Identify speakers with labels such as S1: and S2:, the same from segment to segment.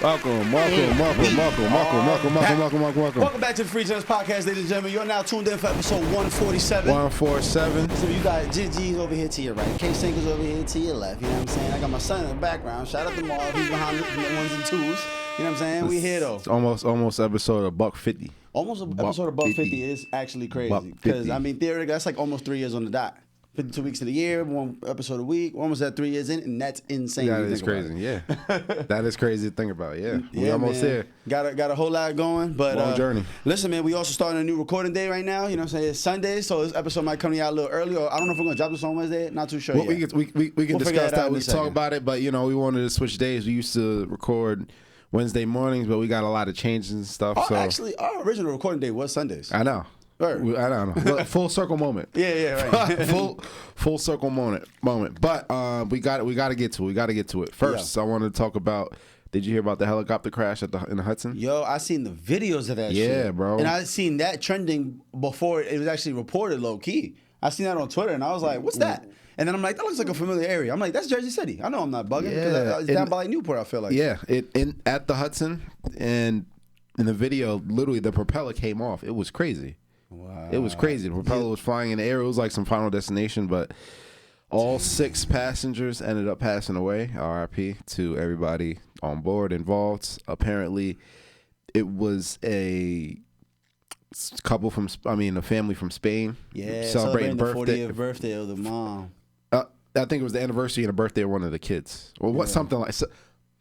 S1: Welcome back to the Free Gems Podcast, ladies and gentlemen. You're now tuned in for episode 147.
S2: 147.
S1: So you got GG's over here to your right, K-Singles over here to your left. You know what I'm saying? I got my son in the background. Shout out to Marv. He's behind the ones and twos. You know what I'm saying? We here though.
S2: It's almost episode of $150.
S1: Almost episode of $150 is actually crazy because I mean theoretically that's like almost 3 years on the dot. 52 weeks of the year, one episode a week. We're almost at 3 years in, and that's insane.
S2: That is crazy, yeah. That is crazy to think about, yeah. We almost there.
S1: Got a whole lot going, but
S2: long journey.
S1: Listen, man, we also starting a new recording day right now. You know what I'm saying? It's Sunday, so this episode might come out a little early. Or I don't know if we're gonna drop this on Wednesday. Not too sure yet.
S2: We can discuss that. We can talk about it, but you know, we wanted to switch days. We used to record Wednesday mornings, but we got a lot of changes and stuff.
S1: Actually, our original recording day was Sundays.
S2: I know. I don't know. Full circle moment.
S1: Yeah, right.
S2: full circle moment. But we got to get to it. We got to get to it. First, I want to talk about. Did you hear about the helicopter crash in the Hudson?
S1: Yo, I seen the videos of that shit.
S2: Yeah, bro.
S1: And I seen that trending before it was actually reported low key. I seen that on Twitter, and I was like, "What's that?" And then I'm like, "That looks like a familiar area." I'm like, "That's Jersey City." I know I'm not bugging.
S2: Yeah,
S1: it's down by like Newport. I feel like.
S2: Yeah, at the Hudson, and in the video, literally the propeller came off. It was crazy.
S1: Wow.
S2: It was crazy. The propeller was flying in the air. It was like some Final Destination, but all 6 passengers ended up passing away. RIP to everybody on board involved. Apparently, it was a family from Spain.
S1: Yeah,
S2: celebrating
S1: the 40th birthday of the mom.
S2: I think it was the anniversary and the birthday of one of the kids. Or something like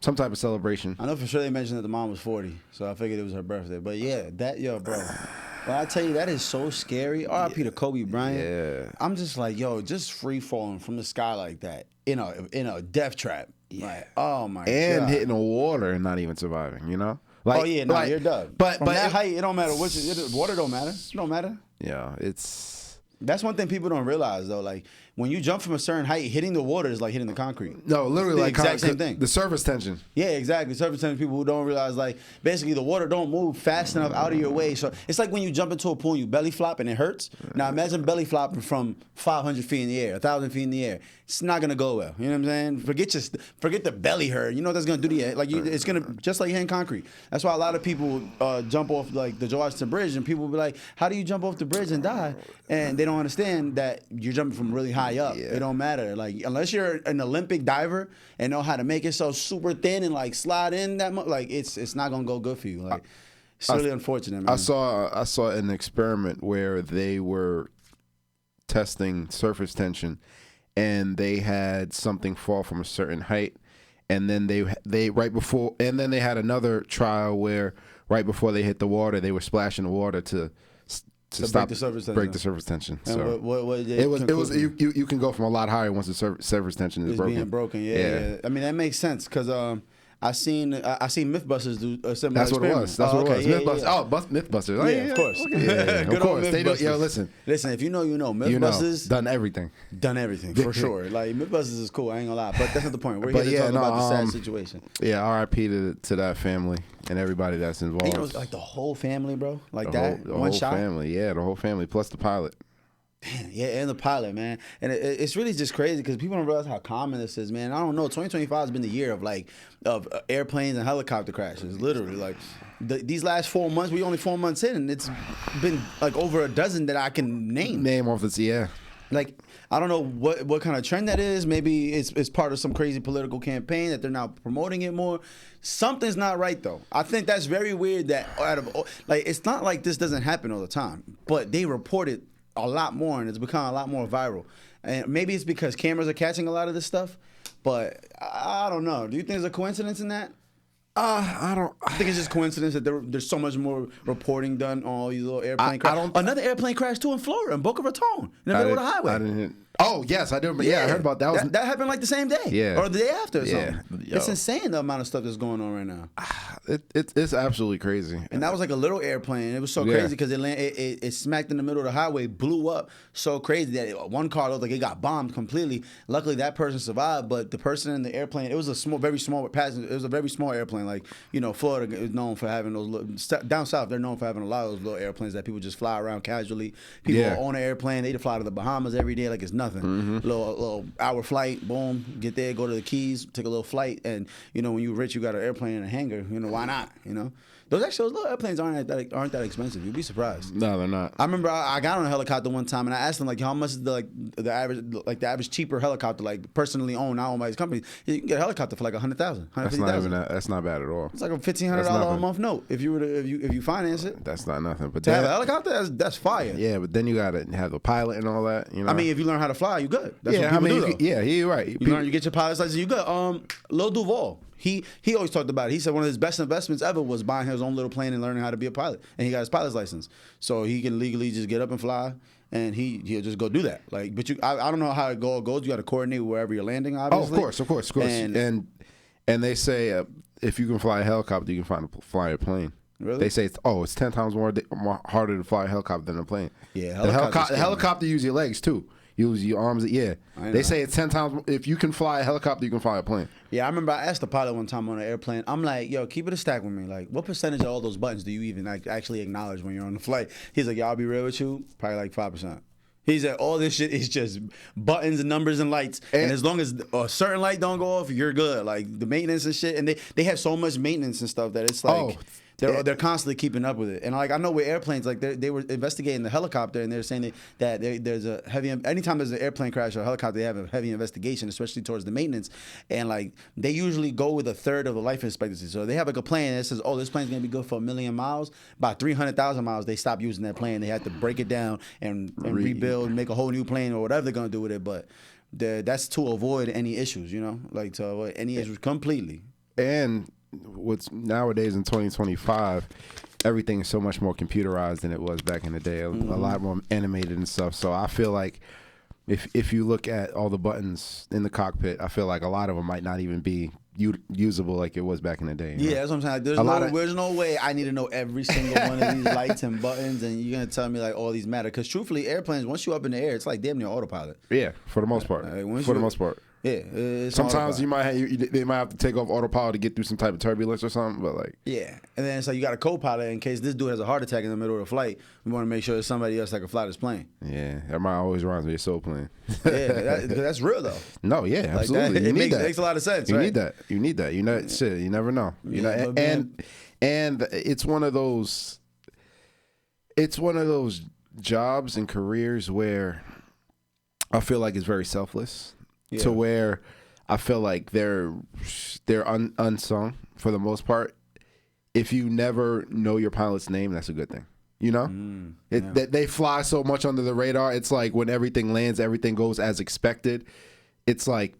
S2: some type of celebration.
S1: I know for sure they mentioned that the mom was 40, so I figured it was her birthday. But yeah, bro. Well, I tell you, that is so scary. R.I.P. to Kobe Bryant.
S2: Yeah.
S1: I'm just like, yo, just free falling from the sky like that in a death trap. Yeah. Like, oh my god.
S2: And hitting the water and not even surviving, you know? Like,
S1: you're done. But that height, it don't matter which. Water don't matter. It don't matter.
S2: Yeah,
S1: that's one thing people don't realize though. Like when you jump from a certain height, hitting the water is like hitting the concrete.
S2: No, literally
S1: like exact same thing.
S2: The surface tension.
S1: Yeah, exactly. Surface tension. People who don't realize, like, basically the water don't move fast enough out of your way. So it's like when you jump into a pool and you belly flop and it hurts. Now imagine belly flopping from 500 feet in the air, 1,000 feet in the air. It's not gonna go well. You know what I'm saying? Forget the belly hurt. You know what that's gonna do to you? Like it's gonna just like hitting concrete. That's why a lot of people jump off like the George Washington Bridge, and people will be like, "How do you jump off the bridge and die?" And they don't understand that you're jumping from really high up. Yeah. It don't matter. Like unless you're an Olympic diver and know how to make yourself super thin and like slide in that much, like it's not gonna go good for you. Like it's really unfortunate, man.
S2: I saw an experiment where they were testing surface tension, and they had something fall from a certain height, and then they had another trial where right before they hit the water, they were splashing the water to stop break the surface tension.
S1: And
S2: so
S1: it was
S2: you can go from a lot higher once the surface tension is broken.
S1: Being broken, yeah. I mean that makes sense because I seen Mythbusters do a similar
S2: That's what it was. That's what it was. Mythbusters.
S1: Yeah.
S2: Oh, Mythbusters.
S1: Oh, yeah, of course.
S2: Yeah, of course. They do. Yo, listen.
S1: If you know, you know. Mythbusters
S2: done everything.
S1: Done everything for sure. Like Mythbusters is cool. I ain't gonna lie, but that's not the point. We're here to talk about the sad situation.
S2: Yeah, R.I.P. to that family and everybody that's involved.
S1: And like the whole family, bro. Like
S2: the
S1: one shot.
S2: Family. Yeah, the whole family plus the pilot.
S1: Yeah, and the pilot, man. And it's really just crazy because people don't realize how common this is, man. I don't know. 2025 has been the year of airplanes and helicopter crashes. Literally, like these last 4 months, we only 4 months in, and it's been like over a dozen that I can name
S2: off this. Yeah.
S1: Like I don't know what kind of trend that is. Maybe it's part of some crazy political campaign that they're now promoting it more. Something's not right though. I think that's very weird. That it's not like this doesn't happen all the time, but they report it a lot more, and it's become a lot more viral. And maybe it's because cameras are catching a lot of this stuff, but I don't know. Do you think there's a coincidence in that? I think it's just coincidence that there's so much more reporting done on all these little airplane crashes. Another airplane crash too in Florida, in Boca Raton, in the middle of the highway.
S2: Oh yes, I do. Yeah, I heard about that.
S1: That happened like the same day, or the day after. Or something.
S2: Yo.
S1: It's insane the amount of stuff that's going on right now.
S2: It's absolutely crazy.
S1: And that was like a little airplane. It was so crazy because it smacked in the middle of the highway, blew up so crazy that one car looked like it got bombed completely. Luckily, that person survived, but the person in the airplane, it was a very small passenger. It was a very small airplane. Like Florida is known for having those down south. They're known for having a lot of those little airplanes that people just fly around casually. People own an airplane. They fly to the Bahamas every day like it's nothing. nothing. Little hour flight, boom, get there, go to the Keys, take a little flight, and you know when you're rich, you got an airplane in a hangar. You know why not? You know. Those little airplanes aren't that expensive. You'd be surprised.
S2: No, they're not.
S1: I remember I got on a helicopter one time and I asked them like how much is the average cheaper helicopter like personally owned, not owned by his company. You can get a helicopter for like $100,000, $150,000.
S2: That's not bad at all.
S1: It's like a $1,500 a month note if you finance it.
S2: That's not nothing. But
S1: To have a helicopter, that's fire.
S2: Yeah, but then you gotta have the pilot and all that. You know.
S1: I mean, if you learn how to fly, you good. That's
S2: yeah,
S1: what people do.
S2: You're right.
S1: You get your pilot's license, you good. Lil Duval. He always talked about it. He said one of his best investments ever was buying his own little plane and learning how to be a pilot. And he got his pilot's license. So he can legally just get up and fly and he'll just go do that. Like, but I don't know how it goes. You got to coordinate wherever you're landing, obviously.
S2: Oh, of course. And they say if you can fly a helicopter, you can fly a plane.
S1: Really?
S2: They say it's 10 times more harder to fly a helicopter than a plane.
S1: Yeah,
S2: the helicopter use your legs too. Use your arms. Yeah, they say it's 10 times. If you can fly a helicopter, you can fly a plane.
S1: Yeah, I remember I asked the pilot one time on an airplane. I'm like, yo, keep it a stack with me. Like, what percentage of all those buttons do you even actually acknowledge when you're on the flight? He's like, yo, I'll be real with you, probably like 5%. He said all this shit is just buttons and numbers and lights, and as long as a certain light don't go off, you're good. Like the maintenance and shit, and they have so much maintenance and stuff that it's like. They're constantly keeping up with it, and like I know with airplanes, like they were investigating the helicopter, and they're saying that there's a heavy. Anytime there's an airplane crash or a helicopter, they have a heavy investigation, especially towards the maintenance, and like they usually go with a third of the life expectancy. So they have like a plane that says, oh, this plane's gonna be good for 1 million miles. By 300,000 miles, they stop using that plane. They have to break it down and rebuild, and make a whole new plane or whatever they're gonna do with it. But that's to avoid any issues, you know, like to avoid any issues completely.
S2: And what's nowadays in 2025, everything is so much more computerized than it was back in the day. A lot more animated and stuff. So I feel like if you look at all the buttons in the cockpit, I feel like a lot of them might not even be usable like it was back in the day.
S1: Yeah, that's what I'm saying. Like, there's no way I need to know every single one of these lights and buttons, and you're gonna tell me like all these matter. Because truthfully, airplanes, once you're up in the air, it's like damn near autopilot.
S2: Yeah, for the most part. For the most part.
S1: Yeah,
S2: sometimes they might have to take off autopilot to get through some type of turbulence or something, but like
S1: yeah, and then so you got a co-pilot in case this dude has a heart attack in the middle of the flight. We want to make sure there's somebody else that can fly this plane.
S2: Yeah, that might always reminds me of Soul Plane.
S1: Yeah, that's real though.
S2: No, yeah, absolutely.
S1: Like that, it makes a lot of sense.
S2: You
S1: right?
S2: need that. You need that. You know, shit. You never know. You know, and it's one of those. It's one of those jobs and careers where I feel like it's very selfless. Yeah. To where I feel like they're unsung for the most part. If you never know your pilot's name, that's a good thing. You know, they fly so much under the radar. It's like when everything lands, everything goes as expected. It's like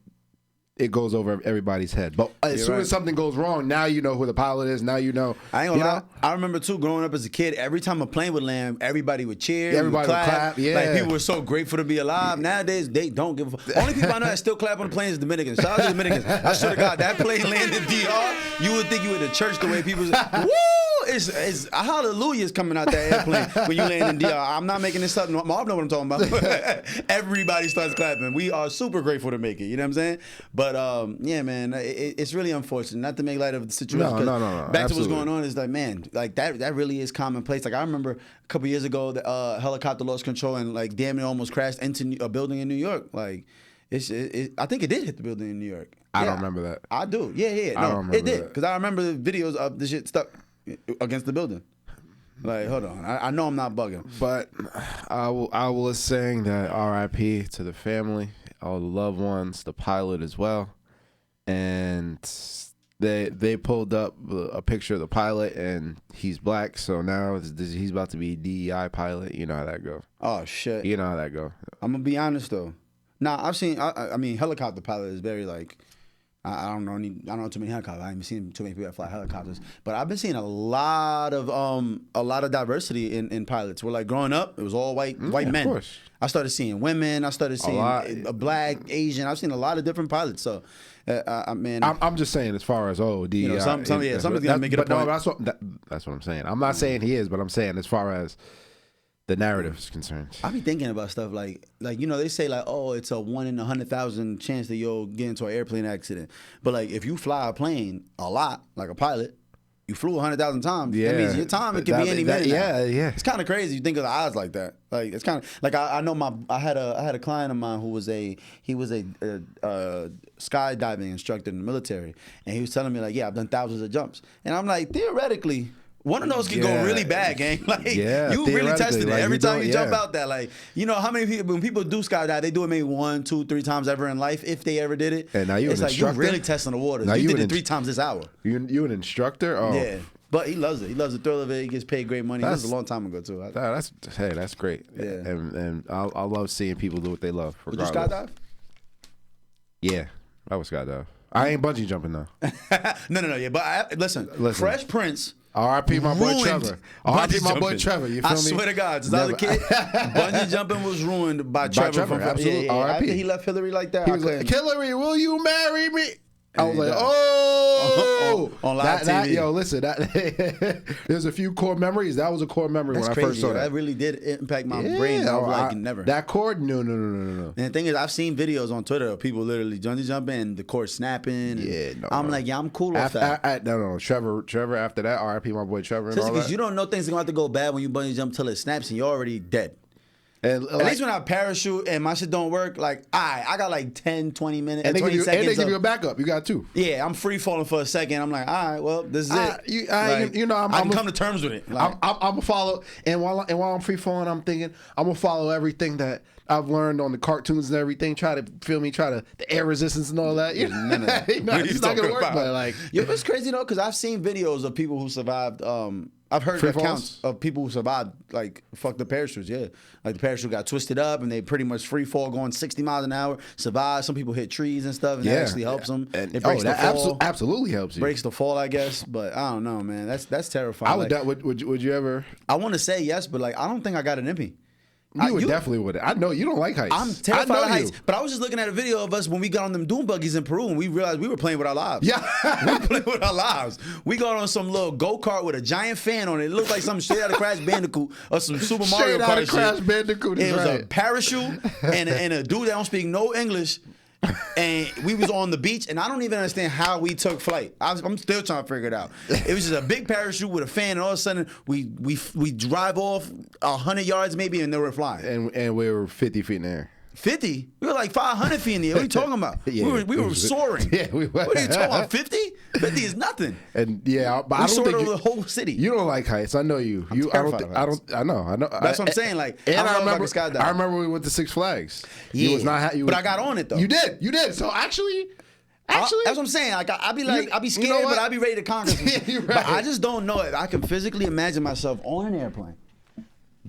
S2: it goes over everybody's head. But as soon as something goes wrong, now you know who the pilot is. Now you know.
S1: I ain't gonna lie. I remember too, growing up as a kid, every time a plane would land, everybody would cheer.
S2: Everybody would clap. Yeah.
S1: Like people were so grateful to be alive. Nowadays, they don't give a fuck. Only people I know that still clap on the planes is Dominicans. Shout out to Dominicans. I swear to God, that plane landed in DR, you would think you were at church the way people say, woo! It's hallelujahs coming out that airplane when you land in DR. I'm not making this up. Mom know what I'm talking about. Everybody starts clapping. We are super grateful to make it. You know what I'm saying? But yeah, man, it's really unfortunate. Not to make light of the situation.
S2: No.
S1: Back to what's going on is like, man, like that really is commonplace. Like I remember a couple years ago, the helicopter lost control and like damn near almost crashed into a building in New York. Like I think it did hit the building in New York.
S2: I don't remember that.
S1: I do. Yeah. No, it did because I remember the videos of the shit stuck against the building. Like, hold on. I know I'm not bugging.
S2: But I was saying that RIP to the family, all the loved ones, the pilot as well. And they pulled up a picture of the pilot, and he's black, so now he's about to be a DEI pilot. You know how that go.
S1: Oh, shit.
S2: You know how that go.
S1: I'm going to be honest, though. Nah, I've seen, I mean, helicopter pilot is very, like, I don't know too many helicopters. I haven't seen too many people that fly helicopters, but I've been seeing a lot of diversity in pilots. Where like growing up, it was all white men. Of course. I started seeing women. I started seeing a black, Asian. I've seen a lot of different pilots. So, man,
S2: I'm just saying as far as DEI,
S1: somebody's gonna make it a point.
S2: No, that's what I'm saying. I'm not saying he is, but I'm saying as far as the narrative is concerned.
S1: I be thinking about stuff like you know, they say like, oh, it's a 1 in 100,000 chance that you'll get into an airplane accident. But like if you fly a plane a lot, like a pilot, you flew 100,000 times.
S2: Yeah.
S1: That means your time it could be any minute.
S2: Yeah.
S1: It's kind of crazy. You think of the odds like that. Like it's kind of like I know I had a client of mine who was a skydiving instructor in the military, and he was telling me like, yeah, I've done thousands of jumps, and I'm like, theoretically, one of those can go really bad, gang. Like you really tested it
S2: like
S1: every time you jump out that. Like how many people when people do skydive, they do it maybe 1, 2, 3 times ever in life if they ever did it.
S2: And now you're
S1: it's
S2: an
S1: like
S2: instructor?
S1: you're really testing the waters.
S2: Now
S1: you
S2: you
S1: did
S2: an
S1: it 3 times this hour.
S2: You an instructor? Oh.
S1: Yeah. But he loves it. He loves the thrill of it. He gets paid great money. That was a long time ago too.
S2: That's great.
S1: Yeah.
S2: And I love seeing people do what they love.
S1: Would you skydive?
S2: Yeah, I would skydive. I ain't bungee jumping though.
S1: No. Yeah, but listen. Fresh Prince.
S2: R.I.P. my boy Trevor. R.I.P. my boy Trevor. You feel me?
S1: I swear to God, since I was a kid, bungee jumping was ruined by Trevor.
S2: Absolutely.
S1: R.I.P. After he left Hillary like that,
S2: he was like, Hillary, will you marry me? I was like, oh,
S1: on live TV.
S2: Yo, listen, there's a few core memories. That was a core memory when I first saw that.
S1: That really did impact my brain. I was like, never.
S2: That cord? No.
S1: And the thing is, I've seen videos on Twitter of people literally bungee jumping and the cord snapping. I'm like, I'm cool with that.
S2: No. Trevor, after that, R.I.P. my boy Trevor.
S1: Because you don't know things are going to have to go bad when you bungee jump till it snaps and you're already dead.
S2: And
S1: at least when I parachute and my shit don't work, like I got like 10, 20 minutes,
S2: and
S1: 20 seconds.
S2: And they give you a backup. You got 2.
S1: Yeah, I'm free falling for a second. I'm like, all right, well, this is it.
S2: I can
S1: come to terms with it.
S2: Like, I'm gonna follow, and while I'm free falling, I'm thinking I'm gonna follow everything that I've learned on the cartoons and everything. Try to the air resistance and all that.
S1: None of that.
S2: It's not gonna work. But like,
S1: it's crazy though, because I've seen videos of people who survived. I've heard accounts of people who survived, like, fuck the parachutes, yeah. Like, the parachute got twisted up, and they pretty much free fall going 60 miles an hour, survive. Some people hit trees and stuff, and that actually helps them.
S2: And
S1: it breaks the fall.
S2: Absolutely helps you.
S1: Breaks the fall, I guess, but I don't know, man. That's terrifying.
S2: Would you ever?
S1: I want to say yes, but, like, I don't think I got it in me.
S2: You definitely would. I know you don't like heights.
S1: I'm terrified of heights. But I was just looking at a video of us when we got on them dune buggies in Peru and we realized we were playing with our lives.
S2: Yeah.
S1: We were playing with our lives. We got on some little go-kart with a giant fan on it. It looked like something straight out of Crash Bandicoot or some Super Mario Kart shit.
S2: Straight out of Crash Bandicoot.
S1: It was a parachute and a dude that don't speak no English. And we was on the beach, and I don't even understand how we took flight. I'm still trying to figure it out. It was just a big parachute with a fan, and all of a sudden we drive off 100 yards maybe, and then we're flying.
S2: And we were 50 feet in the air.
S1: 50? We were like 500 feet in the air. What are you talking about?
S2: Yeah,
S1: we were soaring.
S2: Yeah, we were.
S1: What are you talking about? 50? 50 is nothing.
S2: And yeah, but
S1: we
S2: I don't
S1: soared
S2: think
S1: over the whole city.
S2: You don't like heights. I know you.
S1: I'm terrified of heights.
S2: I know.
S1: That's what I'm saying. Like,
S2: and I
S1: remember
S2: we went to Six Flags.
S1: Yeah, but I got on it though.
S2: You did. So actually,
S1: that's what I'm saying. Like, I'd be scared, but I'd be ready to conquer.
S2: Yeah, right.
S1: But I just don't know it. I can physically imagine myself on an airplane,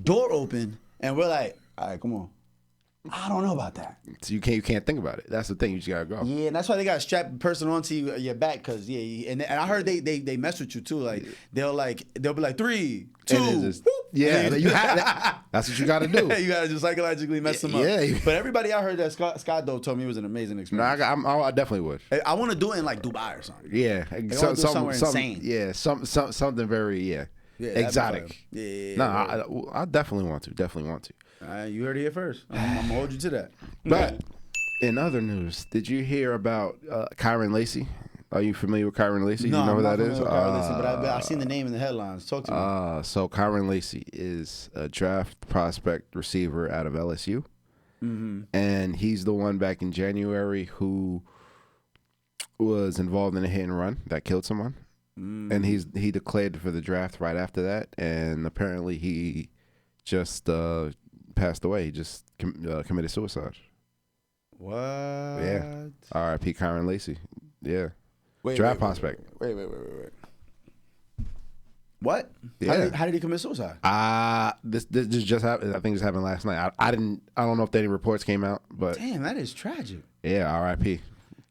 S1: door open, and we're like, all right, come on. I don't know about that.
S2: So you can't think about it. That's the thing. You just gotta go.
S1: Yeah, and that's why they got to strap the person onto your back, cause and I heard they mess with you too. Like they'll be like 3, 2.
S2: Yeah, that's what you gotta do.
S1: You gotta just psychologically mess them up.
S2: Yeah.
S1: But everybody I heard that Scott though told me it was an amazing experience.
S2: No, I definitely would.
S1: I want to do it in like Dubai or something.
S2: Yeah,
S1: somewhere insane.
S2: Yeah, something very exotic.
S1: Yeah.
S2: No, I definitely want to. Definitely want to.
S1: You heard it here first. I'm gonna hold you to that.
S2: But in other news, did you hear about Kyren Lacey? Are you familiar with Kyren Lacey?
S1: No,
S2: you know
S1: I'm
S2: who
S1: not
S2: that is?
S1: Kyren Lacey, but I've seen the name in the headlines. Talk to me.
S2: So Kyren Lacey is a draft prospect receiver out of LSU, and he's the one back in January who was involved in a hit and run that killed someone, and he declared for the draft right after that, and apparently he just passed away. He just committed suicide.
S1: What?
S2: Yeah. R.I.P. Kyren Lacey. Yeah.
S1: Draft
S2: prospect.
S1: Wait. What?
S2: Yeah.
S1: How did he commit suicide?
S2: This just happened. I think this happened last night. I don't know if any reports came out, but
S1: damn, that is tragic.
S2: Yeah. R.I.P.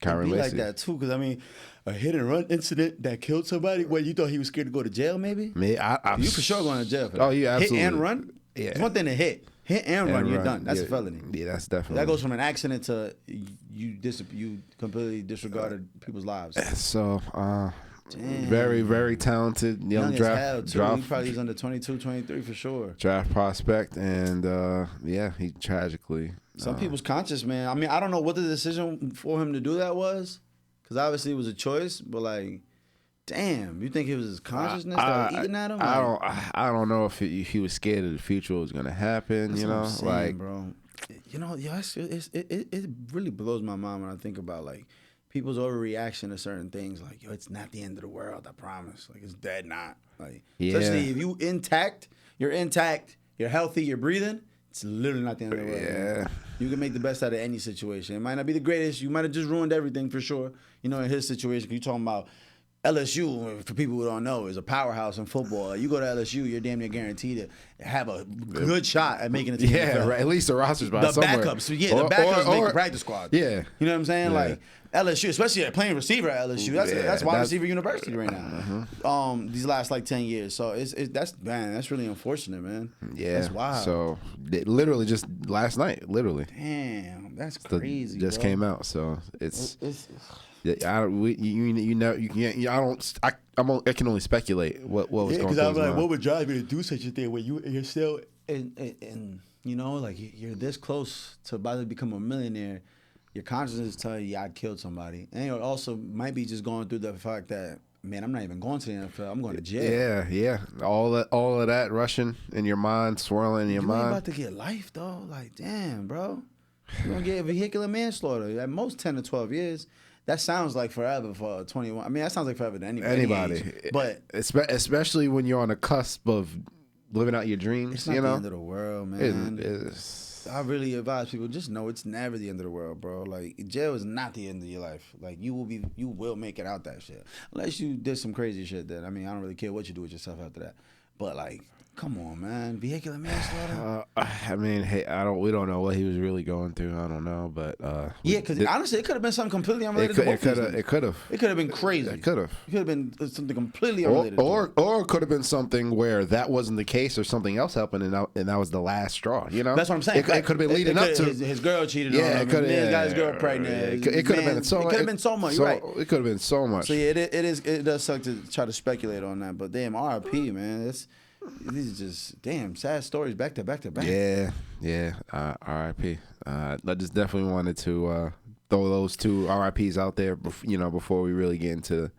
S2: Kyren Lacey.
S1: Like that too, because I mean, a hit and run incident that killed somebody. What, you thought he was scared to go to jail? Maybe.
S2: Me,
S1: you for sure going to jail for that.
S2: Oh, yeah, absolutely.
S1: Hit and run.
S2: Yeah.
S1: It's one thing to hit and run. You're done. That's a felony.
S2: Yeah, that's definitely.
S1: That goes from an accident to you completely disregarded people's lives.
S2: So, very, very talented young draft.
S1: He probably was under 22, 23 for sure.
S2: Draft prospect, and he tragically.
S1: Some people's conscious, man. I mean, I don't know what the decision for him to do that was, because obviously it was a choice, but like, Damn, you think it was his consciousness that was eating at him?
S2: I don't know if he was scared of the future was gonna happen.
S1: That's
S2: you
S1: what
S2: know,
S1: I'm saying,
S2: like
S1: bro. You know, yeah, it really blows my mind when I think about like people's overreaction to certain things. Like, yo, it's not the end of the world. I promise. Like, it's dead not. Like, especially if you're intact, you're healthy, you're breathing. It's literally not the end of the world.
S2: Yeah.
S1: Man. You can make the best out of any situation. It might not be the greatest. You might have just ruined everything for sure. You know, in his situation, you're talking about LSU, for people who don't know, is a powerhouse in football. You go to LSU, you're damn near guaranteed to have a good shot at making it to the NFL.
S2: Right. At least the roster's by
S1: the
S2: somewhere.
S1: Backups, the backups make the practice squad.
S2: Yeah.
S1: You know what I'm saying?
S2: Yeah.
S1: Like LSU, especially playing receiver at LSU. That's wide receiver university right now. These last like 10 years. So that's really unfortunate, man.
S2: Yeah.
S1: That's wild.
S2: So literally just last night, literally.
S1: Damn, that's crazy.
S2: Just
S1: bro.
S2: came out, so it's. I can only speculate what was going on.
S1: Because I'm like, what would drive you to do such a thing when you're still and you know, like you're this close to about to become a millionaire. Your conscience is telling you I killed somebody, and you also might be just going through the fact that, man, I'm not even going to the NFL. I'm going to jail.
S2: Yeah. All of that rushing in your mind, swirling in your mind.
S1: You ain't about to get life though. Like, damn, bro, you're gonna get vehicular manslaughter at most 10 to 12 years. That sounds like forever for 21. I mean, that sounds like forever to anybody. Age, but
S2: especially when you're on the cusp of living out your dreams.
S1: It's not the end of the world, man.
S2: It is.
S1: I really advise people, just know it's never the end of the world, bro. Like, jail is not the end of your life. Like, you will make it out that shit. Unless you did some crazy shit that, I mean, I don't really care what you do with yourself after that. But like, come on, man. Vehicular manslaughter.
S2: I mean, hey, we don't know what he was really going through. I don't know, but
S1: yeah, because honestly, it could have been something completely unrelated. It could have. It could have been crazy.
S2: It could have.
S1: It could have been something completely unrelated.
S2: Or it could have been something where that wasn't the case, or something else happened, and that was the last straw. You know,
S1: that's what I'm saying.
S2: It could have been leading up to
S1: his girl cheated on him. He got his girl pregnant.
S2: It could have been so. It could have
S1: been so much. You're right.
S2: It could have been so much.
S1: So yeah, it does suck to try to speculate on that, but damn, R.I.P. man. These are just damn sad stories back to back to back.
S2: Yeah. R.I.P. I just definitely wanted to throw those two R.I.Ps out there, before we really get into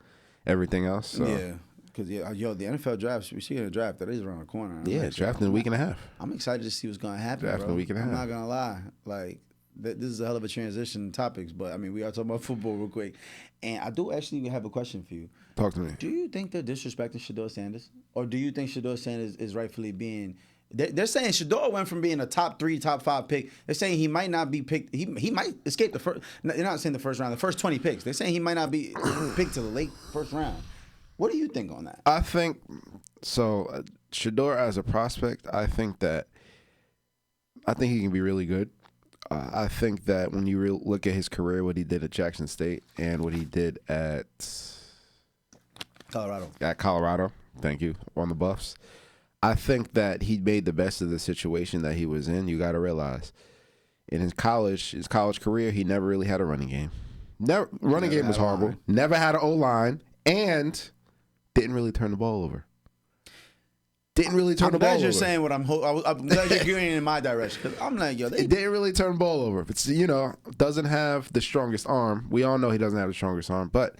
S2: everything else. So.
S1: Yeah, because the NFL draft, we're seeing a draft that is around the corner.
S2: It's drafting in a week and a half.
S1: I'm excited to see what's going to happen.
S2: Drafting
S1: bro.
S2: a week and a half.
S1: I'm not gonna lie, like this is a hell of a transition topics, but I mean, we are talking about football real quick, and I do actually have a question for you.
S2: Talk to me.
S1: Do you think they're disrespecting Shedeur Sanders, or do you think Shedeur Sanders is rightfully being? They're saying Shedeur went from being a top 3, top 5 pick. They're saying he might not be picked. He might escape the first. They're not saying the first round. The first 20 picks. They're saying he might not be picked to the late first round. What do you think on that?
S2: I think so. Shedeur as a prospect, I think he can be really good. I think that when you look at his career, what he did at Jackson State and what he did at Colorado, thank you, on the Buffs, I think that he made the best of the situation that he was in. You got to realize, in his college career, he never really had a running game. Running game was horrible. Never had an O-line, and didn't really turn the ball over. Didn't really turn the ball over.
S1: I'm glad you're saying what I'm glad you're gearing in my direction. Because I'm like, yo,
S2: it didn't really turn the ball over. It's, doesn't have the strongest arm. We all know he doesn't have the strongest arm, but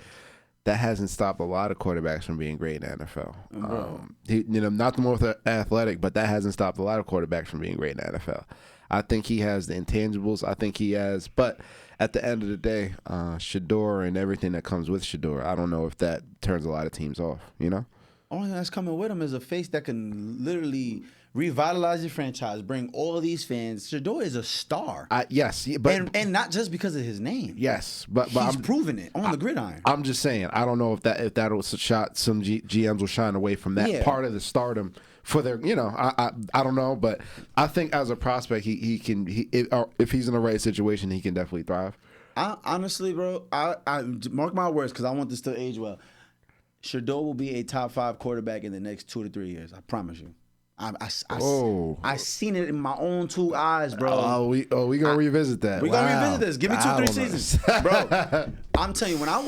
S2: that hasn't stopped a lot of quarterbacks from being great in the NFL. Not the most athletic, but that hasn't stopped a lot of quarterbacks from being great in the NFL. I think he has the intangibles. I think he has, but at the end of the day, Shedeur and everything that comes with Shedeur, I don't know if that turns a lot of teams off,
S1: Only thing that's coming with him is a face that can literally revitalize your franchise, bring all of these fans. Shedeur is a star.
S2: Yes, but
S1: and not just because of his name.
S2: Yes, but
S1: he's proven it on the gridiron.
S2: I'm just saying, I don't know if that was a shot. Some GMs will shine away from that part of the stardom for their. I don't know, but I think as a prospect, he can. If he's in the right situation, he can definitely thrive.
S1: Honestly, bro, I mark my words because I want this to age well. Shedeur will be a top 5 quarterback in the next 2 to 3 years. I promise you. I seen it in my own 2 eyes, bro.
S2: We gonna revisit that.
S1: We gonna revisit this. Give me 2-3 seasons, bro. I'm telling you, when I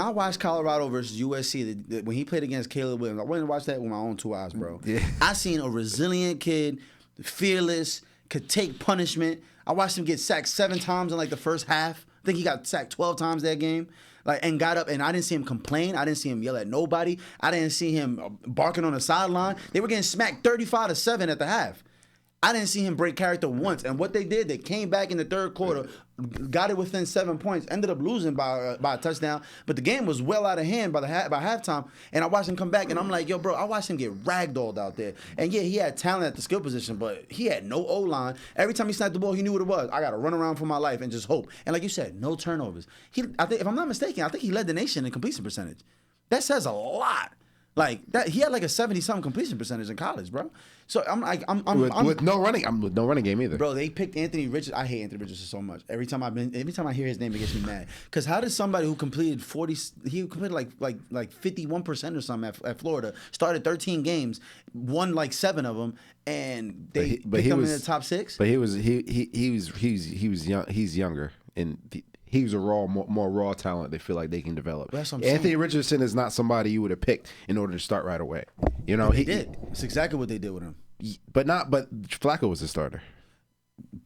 S1: watched Colorado versus USC, when he played against Caleb Williams, I went and watched that with my own 2 eyes, bro. Yeah. I seen a resilient kid, fearless, could take punishment. I watched him get sacked 7 times in like the first half. I think he got sacked 12 times that game. Like, and got up, and I didn't see him complain. I didn't see him yell at nobody. I didn't see him barking on the sideline. They were getting smacked 35-7 at the half. I didn't see him break character once. And what they did, they came back in the third quarter, got it within 7 points, ended up losing by a touchdown. But the game was well out of hand by halftime. And I watched him come back, and I'm like, yo, bro, I watched him get ragdolled out there. And yeah, he had talent at the skill position, but he had no O-line. Every time he snapped the ball, he knew what it was. I got to run around for my life and just hope. And like you said, no turnovers. I think, if I'm not mistaken, I think he led the nation in completion percentage. That says a lot. Like that, he had like a 70-something completion percentage in college, bro. So I'm like,
S2: with no running game either.
S1: Bro, they picked Anthony Richardson. I hate Anthony Richardson so much. Every time I hear his name, it gets me mad. Because how does somebody who completed 51% or something at Florida, started 13 games, won like 7 of them, and they picked him in the top 6?
S2: But he was young. He's younger and. He was a more raw talent they feel like they can develop.
S1: That's what I'm
S2: Anthony
S1: saying.
S2: Richardson is not somebody you would have picked in order to start right away. You know,
S1: he did. It's exactly what they did with him.
S2: But Flacco was a starter.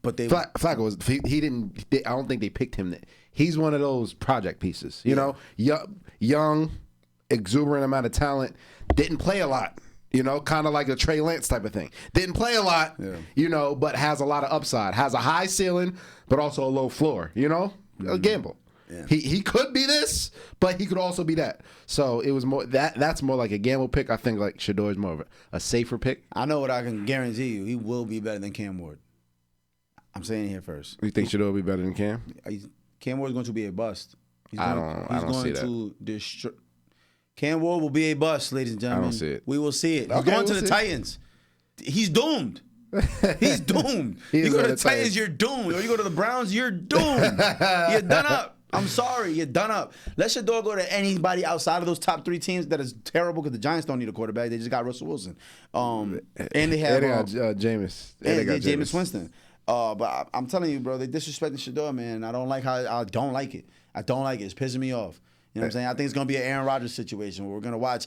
S1: But
S2: Flacco was he didn't. I don't think they picked him. He's one of those project pieces. You know, young, exuberant amount of talent. Didn't play a lot. You know, kind of like a Trey Lance type of thing. Didn't play a lot. Yeah. You know, but has a lot of upside. Has a high ceiling, but also a low floor. You know. A gamble. Yeah. He could be this, but he could also be that. So it was more that's more like a gamble pick. I think like Shedeur is more of a safer pick.
S1: I know what I can guarantee you. He will be better than Cam Ward. I'm saying it here first.
S2: You think Shedeur will be better than Cam?
S1: Cam Ward is going to be a bust.
S2: I don't see that.
S1: Cam Ward will be a bust, ladies and gentlemen.
S2: I don't see it.
S1: We will see it. He's
S2: Okay,
S1: going to the Titans. He's doomed. He's doomed. You go to the Titans, you're doomed. Or you go to the Browns, you're doomed. You're done up. I'm sorry, you're done up. Let Shedeur go to anybody outside of those top 3 teams. That is terrible because the Giants don't need a quarterback. They just got Russell Wilson. And they have
S2: Jameis.
S1: And they got Jameis Winston. But I'm telling you, bro, they disrespecting Shedeur, man. I don't like it. I don't like it. It's pissing me off. You know what I'm saying? I think it's going to be an Aaron Rodgers situation where we're going to watch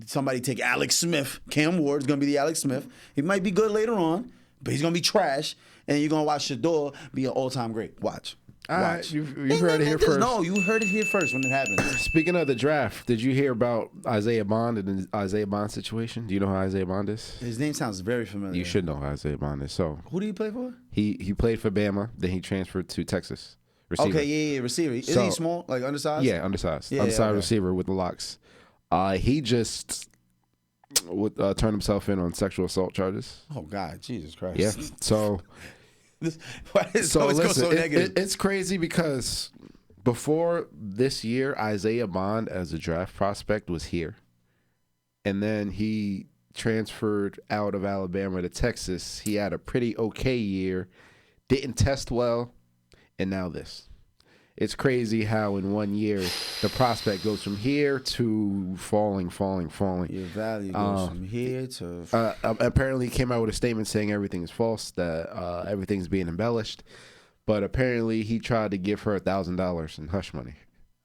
S1: somebody take Alex Smith. Cam Ward is going to be the Alex Smith. He might be good later on, but he's going to be trash. And you're going to watch Shedeur be an all-time great. Watch.
S2: All right, you heard it here first.
S1: No, you heard it here first when it happened.
S2: Speaking of the draft, did you hear about Isaiah Bond and the Isaiah Bond situation? Do you know who Isaiah Bond is?
S1: His name sounds very familiar.
S2: You should know who Isaiah Bond is. So
S1: who did he play for?
S2: He played for Bama. Then he transferred to Texas. Receiver.
S1: Okay, yeah, receiver. Isn't he small, like undersized?
S2: Yeah, undersized. Undersized receiver with the locks. He just turned himself in on sexual assault charges.
S1: Oh God, Jesus Christ!
S2: Yeah. So. It's crazy because before this year, Isaiah Bond as a draft prospect was here, and then he transferred out of Alabama to Texas. He had a pretty okay year, didn't test well, and now this. It's crazy how in 1 year the prospect goes from here to falling.
S1: Your value goes from here to...
S2: apparently he came out with a statement saying everything is false, that everything's being embellished. But apparently he tried to give her $1,000 in hush money.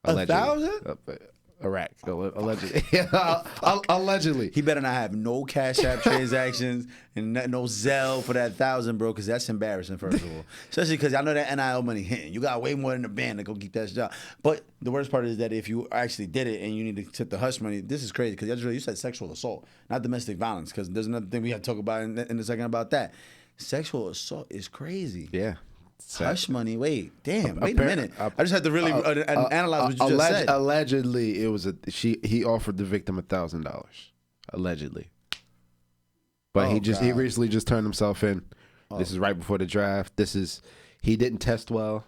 S1: $1,000?
S2: Iraq, allegedly. Allegedly.
S1: He better not have no Cash App transactions and no Zelle for that $1,000, bro, because that's embarrassing, first of all. Especially because I know that NIL money hitting. You got way more than the band to go keep that job. But the worst part is that if you actually did it and you need to tip the hush money, this is crazy because you said sexual assault, not domestic violence, because there's another thing we have to talk about in a second about that. Sexual assault is crazy.
S2: Yeah.
S1: Hush money. Wait a minute. I just had to really analyze what you just said.
S2: Allegedly, it was he offered the victim $1,000. Allegedly, but he recently just turned himself in. This is right before the draft. He didn't test well.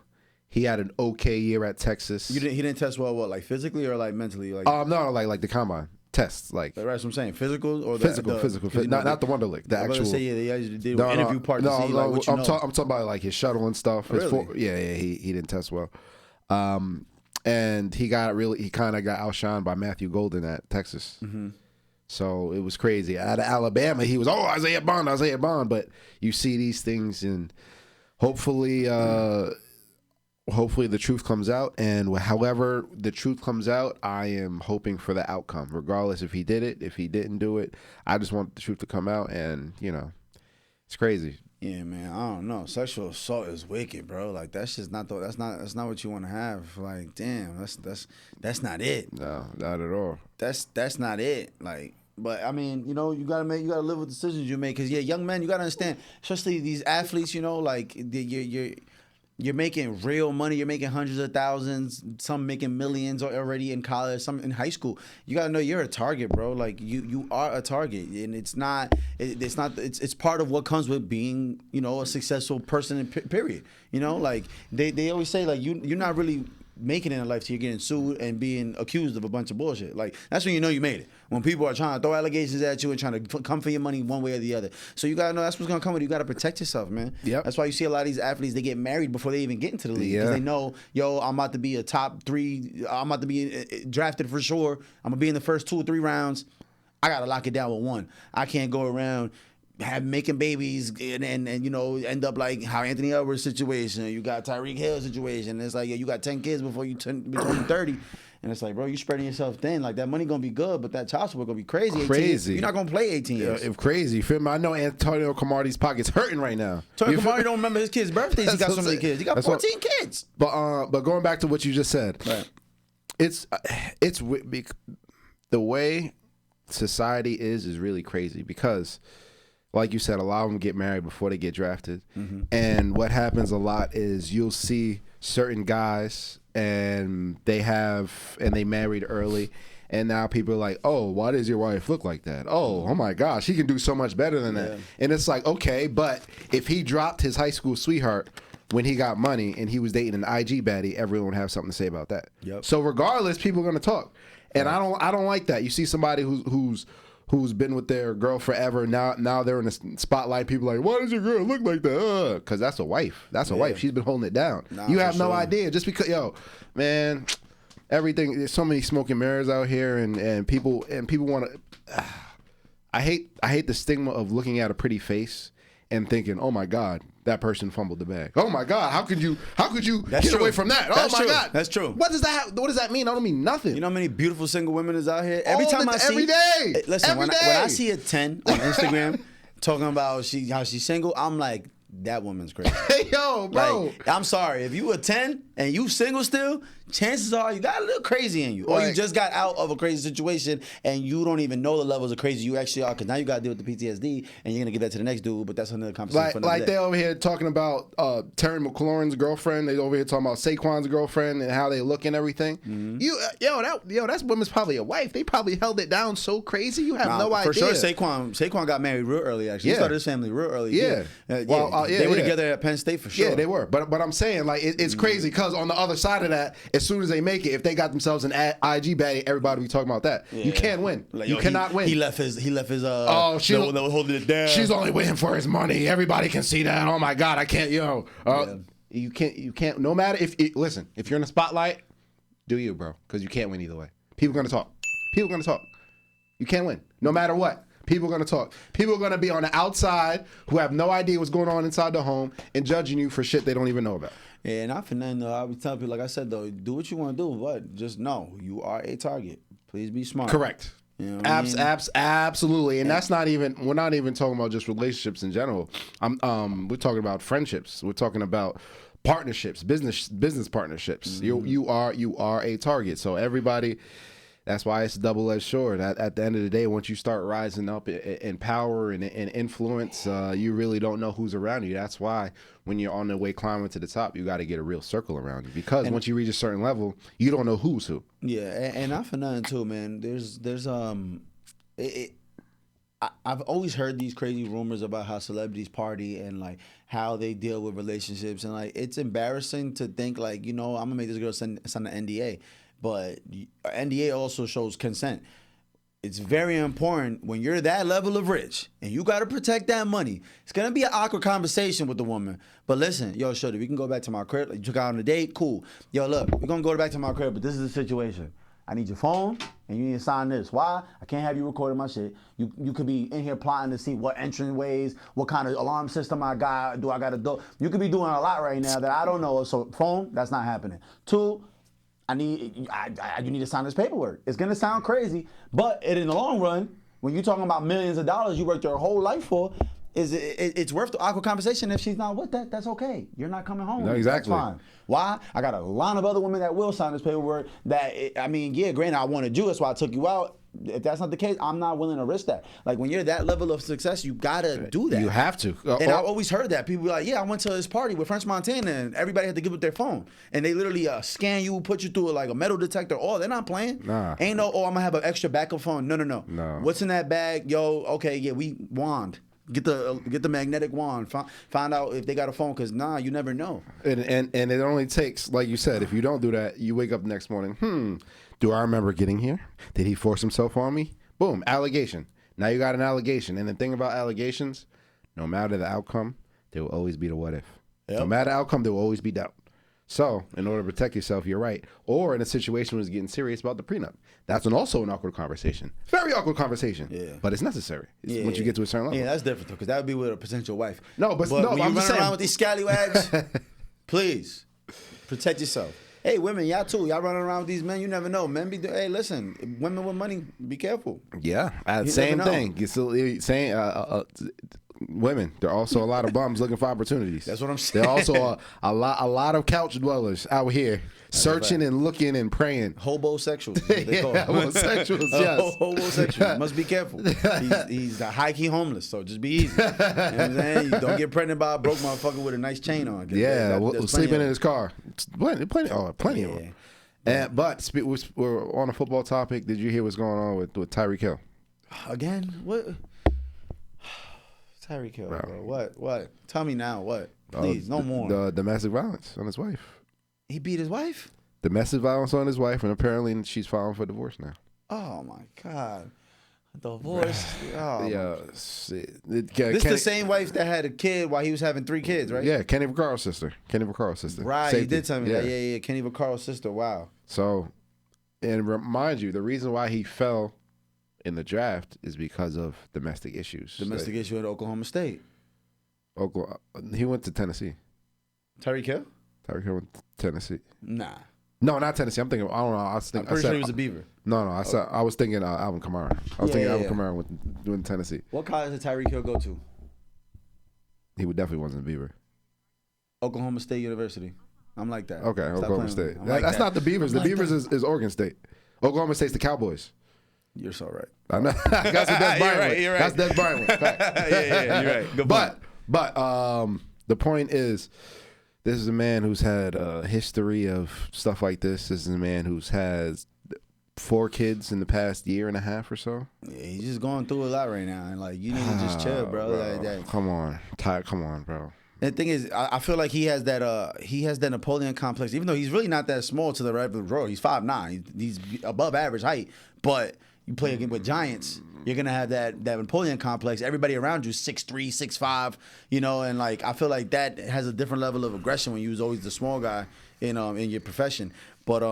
S2: He had an okay year at Texas.
S1: He didn't test well. What, like physically or like mentally? Like
S2: no, like the combine tests. Like
S1: that's what I'm saying. Physical or
S2: physical. Not the Wonderlick. The actual.
S1: They interview part to see like what you know.
S2: I'm talking about like his shuttle and stuff.
S1: Really?
S2: He didn't test well. And he kind of got outshined by Matthew Golden at Texas. Mm-hmm. So it was crazy. Out of Alabama, he was Isaiah Bond. But you see these things, and hopefully the truth comes out. And however the truth comes out, I am hoping for the outcome, regardless if he did it, if he didn't do it. I just want the truth to come out, and it's crazy.
S1: Yeah, man. I don't know. Sexual assault is wicked, bro. Like that's just not that's not what you want to have. Like, damn, that's not it.
S2: No, not at all.
S1: That's not it. Like, but I mean, you know, you gotta live with the decisions you make. Cause yeah, young men, you gotta understand, especially these athletes. You know, like you're making real money. You're making hundreds of thousands. Some making millions already in college. Some in high school. You gotta know you're a target, bro. Like you are a target, and it's part of what comes with being, you know, a successful person. Period. You know, like they always say, like you're not really making it in life till you're getting sued and being accused of a bunch of bullshit. Like that's when you know you made it. When people are trying to throw allegations at you and trying to come for your money one way or the other. So you gotta know that's what's gonna come with you. You gotta protect yourself, man.
S2: Yep.
S1: That's why you see a lot of these athletes, they get married before they even get into the league. Because they know, yo, I'm about to be a top 3. I'm about to be drafted for sure. I'm gonna be in the first 2 or 3 rounds. I gotta lock it down with one. I can't go around making babies and you know, end up like how Anthony Edwards situation. You got Tyreek Hill situation. It's like, yeah, you got 10 kids before you turn 30. And it's like, bro, you spreading yourself thin. Like that money gonna be good, but that child support gonna be crazy.
S2: Crazy.
S1: You're not gonna play 18 years.
S2: If crazy. Feel me? I know Antonio Cromartie's pocket's hurting right now.
S1: Antonio Cromartie don't remember his kids' birthdays. He got so many kids. He got 14 kids.
S2: But going back to what you just said,
S1: right.
S2: it's the way society is really crazy because, like you said, a lot of them get married before they get drafted. Mm-hmm. And what happens a lot is you'll see certain guys and they married early. And now people are like, oh, why does your wife look like that? Oh my gosh, he can do so much better than that. And it's like, okay, but if he dropped his high school sweetheart when he got money and he was dating an IG baddie, everyone would have something to say about that.
S1: Yep.
S2: So regardless, people are going to talk. And I don't like that. You see somebody who's been with their girl forever. Now they're in the spotlight. People are like, why does your girl look like that? Because that's a wife. That's a wife. She's been holding it down. You have no idea. Just because, yo, man, everything. There's so many smoking mirrors out here, and people want to. I hate the stigma of looking at a pretty face and thinking, oh my God, that person fumbled the bag. Oh my God, how could you get away from that?
S1: That's
S2: oh my
S1: true.
S2: God,
S1: that's true.
S2: What does that mean? I don't mean nothing.
S1: You know how many beautiful single women is out here?
S2: Every day.
S1: Listen,
S2: when
S1: I see a 10 on Instagram talking about how she's single, I'm like, that woman's crazy.
S2: Hey, yo, bro.
S1: Like, I'm sorry. If you a 10 and you single still, chances are you got a little crazy in you. Or you just got out of a crazy situation and you don't even know the levels of crazy you actually are, because now you got to deal with the PTSD and you're going to get that to the next dude, but that's another conversation for another day.
S2: They over here talking about Terry McLaurin's girlfriend. They over here talking about Saquon's girlfriend and how they look and everything. Mm-hmm. That's woman's probably a wife. They probably held it down so crazy. You have no idea.
S1: For sure, Saquon got married real early, actually. He started his family real early.
S2: Yeah.
S1: They were together at Penn State for sure.
S2: Yeah, they were. But I'm saying, like, it's crazy because on the other side of that, as soon as they make it, if they got themselves an IG baddie, everybody be talking about that. Yeah. You can't win. Like, you cannot win.
S1: He left his
S2: she was
S1: holding it down.
S2: She's only waiting for his money. Everybody can see that. Oh my God, I can't, you can't, no matter if you're in the spotlight, do you, bro? Because you can't win either way. People are gonna talk. You can't win. No matter what. People are going to talk. People are going to be on the outside who have no idea what's going on inside the home and judging you for shit they don't even know about.
S1: Yeah, not for nothing, though. I would tell people, like I said, though, do what you want to do, but just know you are a target. Please be smart.
S2: Correct.
S1: You know what I mean?
S2: Absolutely. And that's not even, we're not even talking about just relationships in general. We're talking about friendships. We're talking about partnerships, business partnerships. Mm-hmm. You are a target. So everybody... That's why it's a double-edged sword. At the end of the day, once you start rising up in power and influence, you really don't know who's around you. That's why when you're on the way climbing to the top, you got to get a real circle around you. Because once you reach a certain level, you don't know who's who.
S1: Yeah, and not for nothing too, man. I've always heard these crazy rumors about how celebrities party and like how they deal with relationships, and like it's embarrassing to think like, you know, I'm gonna make this girl sign an NDA. But NDA also shows consent. It's very important when you're that level of rich and you got to protect that money. It's going to be an awkward conversation with the woman. But listen, yo, shorty, we can go back to my crib. Like, you took out on a date? Cool. Yo, look, we're going to go back to my crib, but this is the situation. I need your phone and you need to sign this. Why? I can't have you recording my shit. You could be in here plotting to see what entryways, what kind of alarm system I got. Do I got to do? You could be doing a lot right now that I don't know. So phone, that's not happening. 2, you need to sign this paperwork. It's gonna sound crazy, but in the long run, when you're talking about millions of dollars you worked your whole life for, it's worth the awkward conversation. If she's not with that, that's okay. You're not coming home.
S2: No, exactly.
S1: That's fine. Why? I got a lot of other women that will sign this paperwork. Granted, I wanted you. That's why I took you out. If that's not the case, I'm not willing to risk that. Like, when you're that level of success, you gotta do that.
S2: You have to.
S1: And I've always heard that. People be like, yeah, I went to this party with French Montana and everybody had to give up their phone. And they literally scan you, put you through like a metal detector. Oh, they're not playing.
S2: Nah.
S1: Ain't no, I'm gonna have an extra backup phone. No.
S2: No.
S1: What's in that bag? Yo, okay, yeah, we wand. Get the magnetic wand. Find out if they got a phone, because you never know.
S2: And it only takes, like you said, if you don't do that, you wake up the next morning, do I remember getting here? Did he force himself on me? Boom, allegation. Now you got an allegation. And the thing about allegations, no matter the outcome, there will always be the what if. Yep. No matter the outcome, there will always be doubt. So, in order to protect yourself, you're right. Or in a situation where it's getting serious about the prenup. That's also an awkward conversation. Very awkward conversation. Yeah. But it's necessary once you get to a certain level.
S1: Yeah, that's different, though, because that would be with a potential wife.
S2: But
S1: when
S2: I'm
S1: you
S2: just
S1: run
S2: saying.
S1: around with these scallywags, please, protect yourself. Hey, women, y'all too. Y'all running around with these men, you never know. Men hey, listen, women with money, be careful.
S2: Yeah, same thing. You're still saying women. There are also a lot of bums looking for opportunities.
S1: That's what I'm saying.
S2: There are also a lot of couch dwellers out here searching and looking and praying.
S1: Hobosexuals.
S2: Homosexuals, yes.
S1: Homosexuals. Must be careful. He's high-key homeless, so just be easy. You know what I'm saying? You don't get pregnant by a broke motherfucker with a nice chain on.
S2: Yeah, sleeping in his car. Plenty of them. But we're on a football topic. Did you hear what's going on with Tyreek Hill?
S1: Again? What? Tyreek Hill, bro. What? Tell me now. What? Please, no more.
S2: The domestic violence on his wife.
S1: He beat his wife?
S2: Domestic violence on his wife, and apparently she's filing for divorce now.
S1: Oh, my God. Divorce? Oh,
S2: yeah.
S1: This is the same wife that had a kid while he was having 3 kids, right?
S2: Yeah, Kenny Vaccaro's sister.
S1: Right,
S2: Safety.
S1: you did tell me that. Yeah. Kenny Vaccaro's sister. Wow.
S2: So, and remind you, the reason why he fell in the draft is because of domestic issues.
S1: Domestic issue at Oklahoma State.
S2: He went to Tennessee.
S1: Tyreek Hill?
S2: Tyreek Hill went to Tennessee.
S1: Nah.
S2: No, not Tennessee. I'm thinking. I don't know.
S1: I'm pretty sure he was a Beaver.
S2: No. I was thinking Alvin Kamara. Alvin Kamara went to Tennessee.
S1: What college did Tyreek Hill go to?
S2: He definitely wasn't a Beaver.
S1: Oklahoma State University. I'm like that.
S2: Okay, Oklahoma State. That's
S1: that.
S2: not the Beavers. The Beavers is Oregon State. Oklahoma State's the Cowboys.
S1: You're so right.
S2: I know. That's what Des Bryant went.
S1: You're right.
S2: That's Des Bryant went.
S1: Yeah, you're right. Good point.
S2: But the point is, this is a man who's had a history of stuff like this. This is a man who's had 4 kids in the past year and a half or so.
S1: Yeah, he's just going through a lot right now, and like, you need to just chill, bro. Like,
S2: come on, come on, bro.
S1: And the thing is, I feel like he has that Napoleon complex, even though he's really not that small to the right of the road. He's 5'9". He's above average height, but you play again with giants, you're gonna have that Napoleon complex. Everybody around you 6'3", 6'5", you know, and like, I feel like that has a different level of aggression when you was always the small guy in your profession. But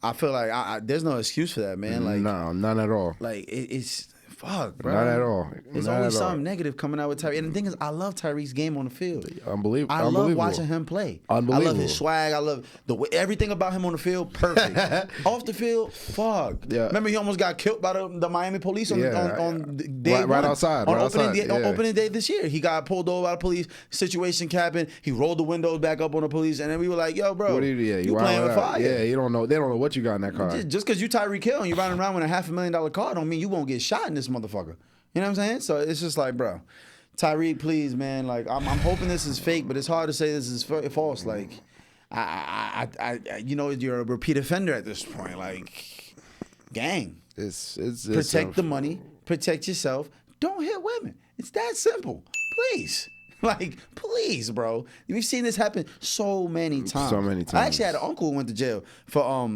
S1: I feel like there's no excuse for that, man. Like,
S2: no, none at all.
S1: Like it's. Fuck, bro.
S2: Not at all.
S1: There's always something negative coming out with Tyreek. And the thing is, I love Tyreek's game on the field.
S2: Unbelievable.
S1: I love watching him play.
S2: Unbelievable.
S1: I love his swag. I love the way, everything about him on the field. Perfect. Off the field, fuck. Yeah. Remember, he almost got killed by the Miami police on day
S2: right outside.
S1: On opening day this year. He got pulled over by the police. Situation happened. He rolled the windows back up on the police, and then we were like, "Yo, bro,
S2: what you playing with fire? Yeah, you don't know. They don't know what you got in that car.
S1: Just because you Tyreek Hill and you're running around with a $500,000 car, don't mean you won't get shot in this motherfucker." You know what I'm saying? So it's just like, bro, Tyreek, please, man. Like, I'm hoping this is fake, but it's hard to say this is false. Like, you know, you're a repeat offender at this point. Like, gang,
S2: it's
S1: protect the money, protect yourself. Don't hit women. It's that simple. Please. Like, please, bro. We've seen this happen so many times.
S2: So many times.
S1: I actually had an uncle who went to jail for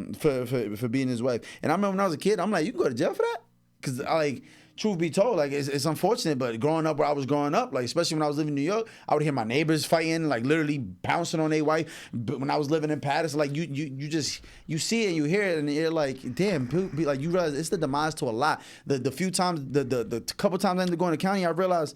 S1: beating his wife. And I remember when I was a kid, I'm like, you can go to jail for that? Because, like, truth be told, like, it's unfortunate, but growing up where I was growing up, like, especially when I was living in New York, I would hear my neighbors fighting, like, literally pouncing on their wife. But when I was living in Patterson, like, you see it and you hear it, and you're like, damn, like, you realize it's the demise to a lot. The few times, the couple times I ended up going to county, I realized,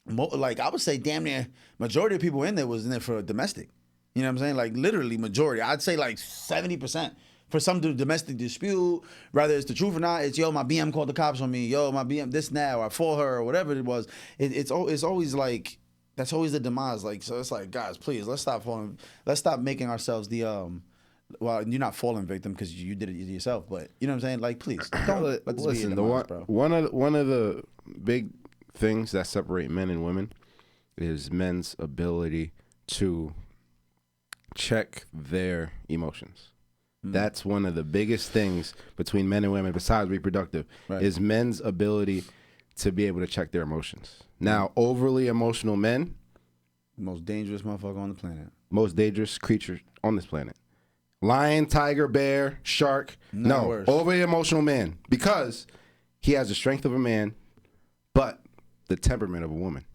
S1: like, I would say damn near majority of people in there was in there for domestic. You know what I'm saying? Like, literally majority. I'd say like 70%. for some domestic dispute, whether it's the truth or not, it's, yo, my BM called the cops on me, yo, my BM this now, or I fought her, or whatever it was. It's always like, that's always the demise. Like, so it's like, guys, please, let's stop making ourselves the, well, you're not falling victim because you did it yourself, but you know what I'm saying? Like, please, don't let this be a demise, bro.
S2: One of the big things that separate men and women is men's ability to check their emotions. That's one of the biggest things between men and women, besides reproductive, is men's ability to be able to check their emotions. Now, overly emotional men,
S1: most dangerous motherfucker on the planet.
S2: Most dangerous creature on this planet. Lion, tiger, bear, shark. No,
S1: worse.
S2: Overly emotional man, because he has the strength of a man, but the temperament of a woman.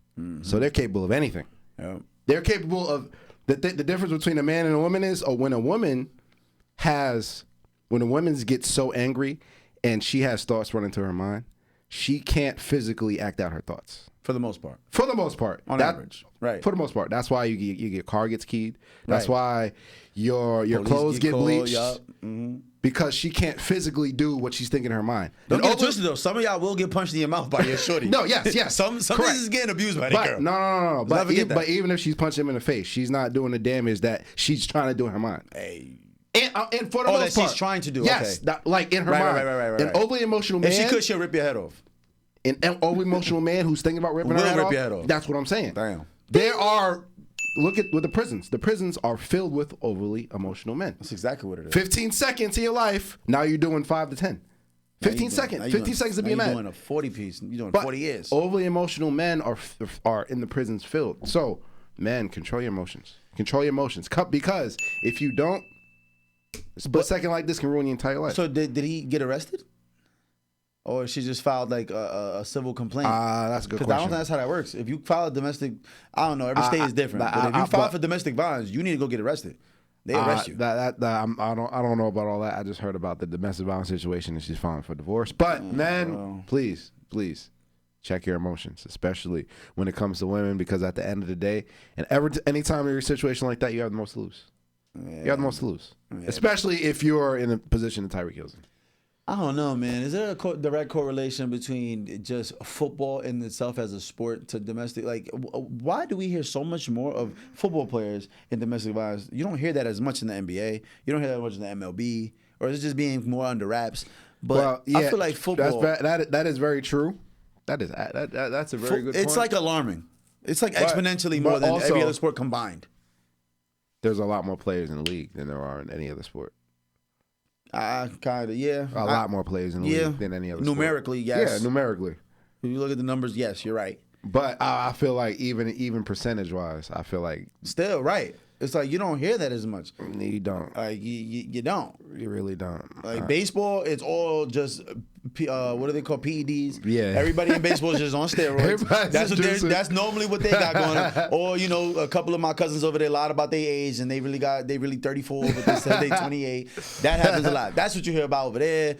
S2: So they're capable of anything.
S1: Yep.
S2: They're capable of the difference between a man and a woman is, or when a woman gets so angry and she has thoughts running through her mind, she can't physically act out her thoughts.
S1: For the most part.
S2: For the most part.
S1: On average. Right.
S2: For the most part. That's why your car gets keyed. That's why your clothes get bleached.
S1: Yep.
S2: Because she can't physically do what she's thinking in her mind.
S1: Don't get twisted though. Some of y'all will get punched in your mouth by your shorty.
S2: No, yes.
S1: Some niggas is getting abused by that girl.
S2: No. But even if she's punching him in the face, she's not doing the damage that she's trying to do in her mind.
S1: Hey.
S2: And for the most part,
S1: she's trying to do.
S2: Yes,
S1: okay.
S2: Like in her mind.
S1: Right.
S2: An overly emotional man.
S1: If she could, she'll rip your head off.
S2: An overly emotional man who's thinking about ripping her head off. That's what I'm saying.
S1: Damn.
S2: Look at with the prisons. The prisons are filled with overly emotional men.
S1: That's exactly what it is.
S2: 15 seconds in your life, now you're doing 5 to 10. 15 seconds. 15 seconds to be a man.
S1: You're doing a 40 piece. You're doing 40 years.
S2: Overly emotional men are in the prisons filled. So, men, control your emotions. Control your emotions. Because if you don't, a split second like this can ruin your entire life.
S1: So did he get arrested? Or she just filed like a civil complaint?
S2: That's a good question.
S1: Because I don't think that's how that works. If you file a domestic, I don't know, every state is different. But if you file for domestic violence, you need to go get arrested. They arrest you.
S2: I don't know about all that. I just heard about the domestic violence situation and she's filing for divorce. But men, please check your emotions, especially when it comes to women, because at the end of the day, and anytime you're in a situation like that, you have the most to lose. Yeah. You have the most to lose, especially if you're in a position of Tyreek Hill.
S1: I don't know, man. Is there a direct correlation between just football in itself as a sport to domestic? Like, why do we hear so much more of football players in domestic violence? You don't hear that as much in the NBA. You don't hear that much in the MLB. Or is it just being more under wraps? But I feel like football.
S2: That is very true. That's a very good point.
S1: It's like alarming. It's like exponentially more than every other sport combined.
S2: There's a lot more players in the league than there are in any other sport.
S1: Kind of, yeah.
S2: A lot more players in the league than any other
S1: numerically,
S2: sport.
S1: yes.
S2: Yeah, numerically.
S1: If you look at the numbers, yes, you're right.
S2: But I feel like even percentage-wise, I feel like...
S1: Still, right. It's like you don't hear that as much.
S2: You don't.
S1: Like, you don't.
S2: You really don't.
S1: Like, baseball, it's all just... what do they call PEDs?
S2: Yeah.
S1: Everybody in baseball is just on steroids. That's normally what they got going on. Or, you know, a couple of my cousins over there lied about their age and they really 34, but they said they 28. That happens a lot. That's what you hear about over there.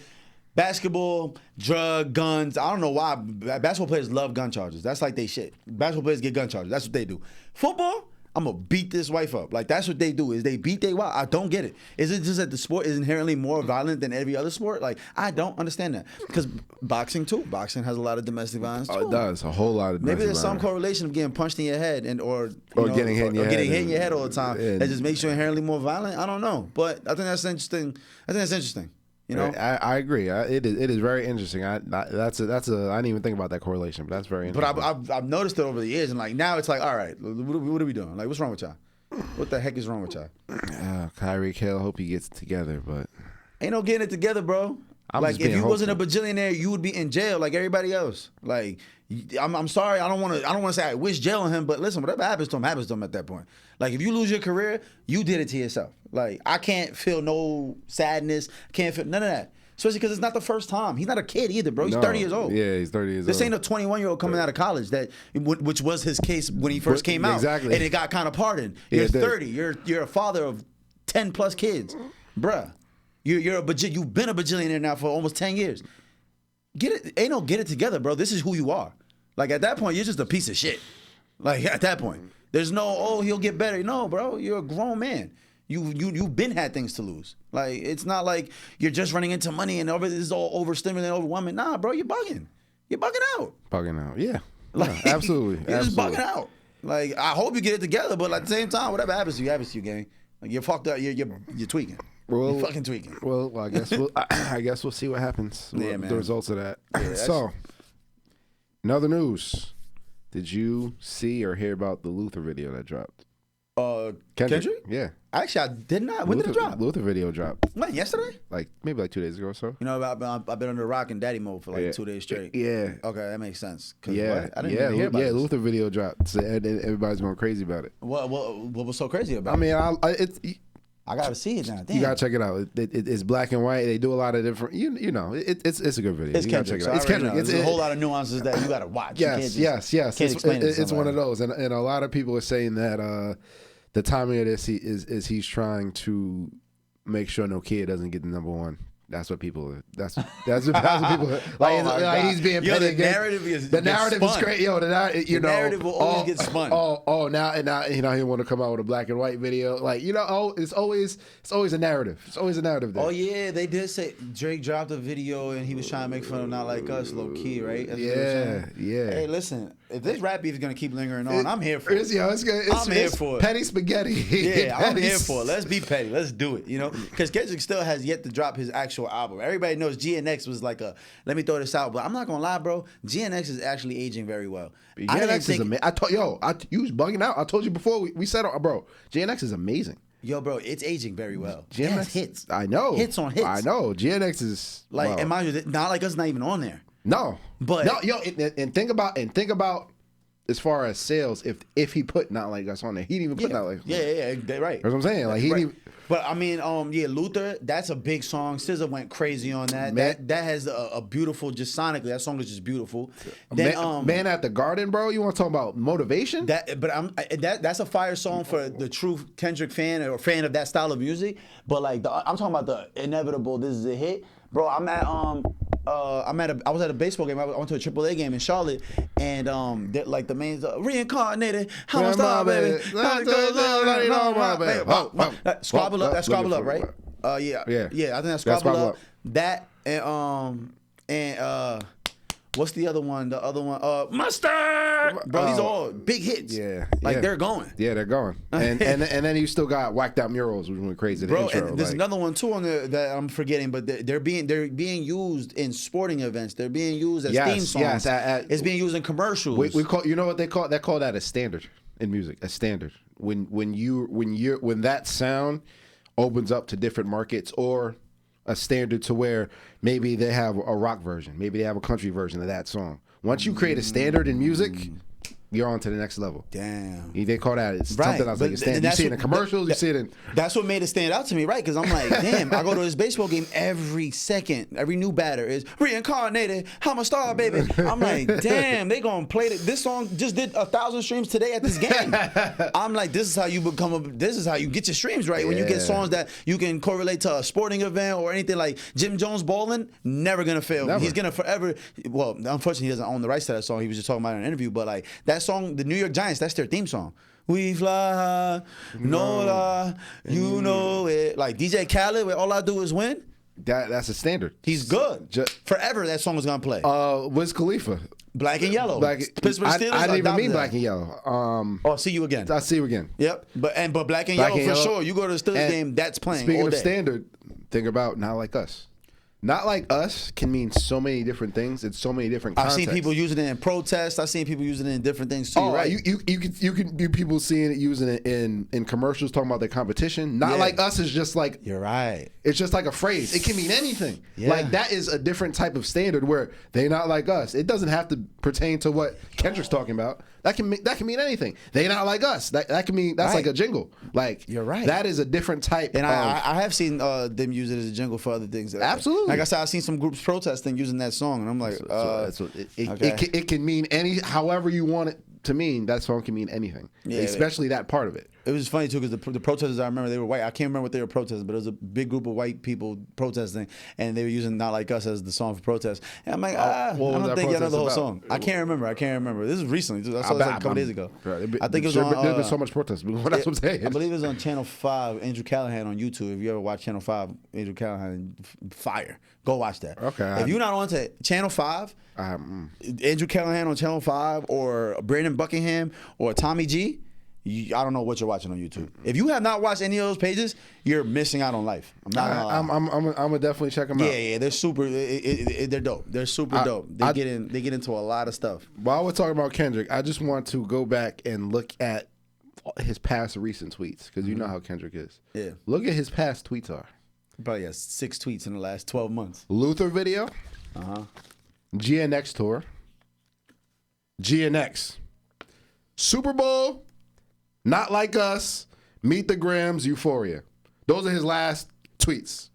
S1: Basketball, drug, guns. I don't know why basketball players love gun charges. That's like they shit. Basketball players get gun charges. That's what they do. Football, I'm going to beat this wife up. Like, that's what they do, is they beat their wife. I don't get it. Is it just that the sport is inherently more violent than every other sport? Like, I don't understand that. Because boxing, too. Boxing has a lot of domestic violence, too.
S2: Oh, it does. A whole lot of domestic violence. Maybe there's some correlation of getting punched in your head or getting hit in your head all the time. That just makes you inherently more violent. I don't know. But I think that's interesting. You know? I agree. It is very interesting. I didn't even think about that correlation, but that's very interesting.
S1: But I've noticed it over the years, and like now it's like, all right, what are we doing? Like, what's wrong with y'all? What the heck is wrong with y'all?
S2: Tyreek Hill, hope he gets it together, but
S1: ain't no getting it together, bro. Like, if you wasn't a bajillionaire, you would be in jail like everybody else. Like, I'm sorry, I don't want to say I wish jail on him, but listen, whatever happens to him at that point. Like, if you lose your career, you did it to yourself. Like, I can't feel no sadness, can't feel none of that. Especially because it's not the first time. He's not a kid either, bro. He's 30 years old.
S2: Yeah, he's 30 years old.
S1: This ain't a 21-year-old coming out of college, which was his case when he first came out.
S2: Exactly.
S1: And it got kind of pardoned. You're 30. You're a father of 10 plus kids, bruh. You've been a bajillionaire now for almost 10 years. Get it together, bro. This is who you are. Like, at that point, you're just a piece of shit. Like, at that point, there's no, he'll get better. No, bro, you're a grown man. You've been had things to lose. Like, it's not like you're just running into money and this is all overstimulating, overwhelming. Nah, bro, you're bugging. You're bugging out.
S2: Bugging out. Yeah.
S1: Like,
S2: yeah, absolutely.
S1: You're
S2: absolutely.
S1: just bugging out. Like, I hope you get it together, but at the same time, whatever happens to you, gang. Like, you're fucked up. You're tweaking. You're fucking tweaking.
S2: Well, I guess we'll see what happens.
S1: Yeah, man.
S2: The results of that.
S1: Yeah,
S2: so, in other news, did you see or hear about the Luther video that dropped? Kendrick? Yeah.
S1: Actually, I did not. When did it drop?
S2: Luther video dropped.
S1: When, yesterday?
S2: Maybe 2 days ago or so.
S1: You know, I've been under the rock and daddy mode for 2 days straight.
S2: Yeah.
S1: Okay, that makes sense.
S2: Yeah.
S1: I didn't even hear about this.
S2: Luther video dropped. So, and everybody's going crazy about it.
S1: What was so crazy about
S2: it?
S1: I
S2: mean,
S1: I gotta see it now. Damn.
S2: You gotta check it out. It's black and white. They do a lot of different. You know, it's a good video.
S1: It's Kendrick.
S2: Check it out. It's Kendrick.
S1: There's a whole lot of nuances that you gotta watch.
S2: Yes.
S1: Can't explain it.
S2: It's one of those, and a lot of people are saying that the timing of this is he's trying to make sure no kid doesn't get the number one. That's what people. That's what people. Like he's being petty again. The narrative is great. Yo, the
S1: narrative will always get spun.
S2: Now he want to come out with a black and white video. Like it's always a narrative. It's always a narrative there.
S1: Oh yeah, they did say Drake dropped a video and he was trying to make fun of Not Like Us, low key, right? That's
S2: yeah.
S1: Hey, listen, if this rap beef is gonna keep lingering on, I'm here for it.
S2: I'm
S1: here for it.
S2: Petty spaghetti.
S1: Yeah, I'm here for it. Let's be petty. Let's do it. You know, because Kendrick still has yet to drop his actual album. Everybody knows GNX was like let me throw this out, but I'm not gonna lie, bro. GNX is actually aging very well.
S2: GNX is amazing. You was bugging out. I told you before we said, bro, GNX is amazing.
S1: Yo, bro, it's aging very well.
S2: GNX
S1: hits.
S2: I know.
S1: Hits on hits.
S2: I know. GNX is
S1: like, and mind you, Not Like Us not even on there.
S2: No,
S1: but
S2: no, yo, and think about. As far as sales, if he put Not Like Us on there, he didn't even put Not Like Us.
S1: Yeah, right.
S2: That's what I'm saying. Like he didn't even.
S1: But I mean, Luther, that's a big song. SZA went crazy on that. That has a beautiful, just sonically, that song is just beautiful. Then,
S2: Man at the Garden, bro. You want to talk about motivation?
S1: That's a fire song for the true Kendrick fan or fan of that style of music. But like, I'm talking about the inevitable. This is a hit, bro. I was at a baseball game. I went to a AAA game in Charlotte, and like the main reincarnated. How much time, baby? Squabble up. That's Squabble Up, right? Yeah. I think that's Squabble Up. That and what's the other one? The other one, Mustard. Bro, these are all big hits.
S2: Yeah,
S1: they're going.
S2: Yeah, they're going. And then you still got Whacked Out Murals, which went crazy.
S1: Bro, and there's another one too on there that I'm forgetting, but they're being used in sporting events. They're being used as theme songs. Yes, it's being used in commercials.
S2: We call, you know what they call that a standard in music. A standard. When that sound opens up to different markets, or a standard to where maybe they have a rock version, maybe they have a country version of that song. Once you create a standard in music, you're on to the next level.
S1: Damn.
S2: They call that something else like a standard. You see it in commercials, you see it in...
S1: That's what made it stand out to me, right? Because I'm like, damn, I go to this baseball game every second. Every new batter is reincarnated. I'm a star, baby. I'm like, damn, they gonna play this song just did 1,000 streams today at this game. I'm like, this is how you this is how you get your streams right. When you get songs that you can correlate to a sporting event or anything like Jim Jones bowling, never gonna fail. Never. He's gonna forever, well, unfortunately he doesn't own the rights to that song. He was just talking about it in an interview, but like that song, the New York Giants, that's their theme song. We fly, no lie, you know it. Like DJ Khaled, where all I do is win.
S2: That's a standard.
S1: He's good. Forever that song is gonna play.
S2: Wiz Khalifa.
S1: Black and Yellow.
S2: Pittsburgh Steelers. I didn't even mean Black and Yellow.
S1: See You Again.
S2: I See You Again.
S1: Yep. But Black and Yellow for sure. You go to the Steelers game, that's playing.
S2: Speaking
S1: all
S2: of
S1: day.
S2: standard, think about Not Like Us. Not Like Us can mean so many different things in so many different contexts.
S1: I've seen people using it in protests. I've seen people using it in different things too. Right?
S2: You can do people seeing it, using it in commercials, talking about their competition. Not Like Us is just like,
S1: you're right.
S2: It's just like a phrase. It can mean anything.
S1: Yeah.
S2: Like that is a different type of standard where they not like us. It doesn't have to pertain to what Kendrick's talking about. That can mean anything. They not like us. That can mean that's like a jingle. Like
S1: you're right.
S2: That is a different type.
S1: And I have seen them use it as a jingle for other things.
S2: Absolutely.
S1: Like I said, I've seen some groups protesting using that song, and I'm like,
S2: it can mean however you want it to mean. That song can mean anything, especially that part of it.
S1: It was funny too because the protesters, I remember, they were white. I can't remember what they were protesting, but it was a big group of white people protesting, and they were using "Not Like Us" as the song for protest. And I'm like, I don't think y'all know the whole song. I can't remember. This is recently. I saw this like a couple days ago. I think it was on.
S2: There's been so much protest. That's what I'm saying.
S1: I believe it was on Channel 5. Andrew Callahan on YouTube. If you ever watch Channel 5, Andrew Callahan, fire. Go watch that.
S2: Okay.
S1: If you're not on to Channel 5, Andrew Callahan on Channel 5, or Brandon Buckingham, or Tommy G. I don't know what you're watching on YouTube. If you have not watched any of those pages, you're missing out on life. I'm not gonna lie. I'm
S2: gonna definitely check them out.
S1: Yeah, they're super. They're dope. They're super dope. They get into a lot of stuff.
S2: While we're talking about Kendrick, I just want to go back and look at his past recent tweets because you know how Kendrick is.
S1: Yeah.
S2: Look at his past tweets are.
S1: Probably has 6 tweets in the last 12 months.
S2: Luther video. GNX tour. GNX. Super Bowl. Not Like Us, Meet the Grams, Euphoria. Those are his last tweets.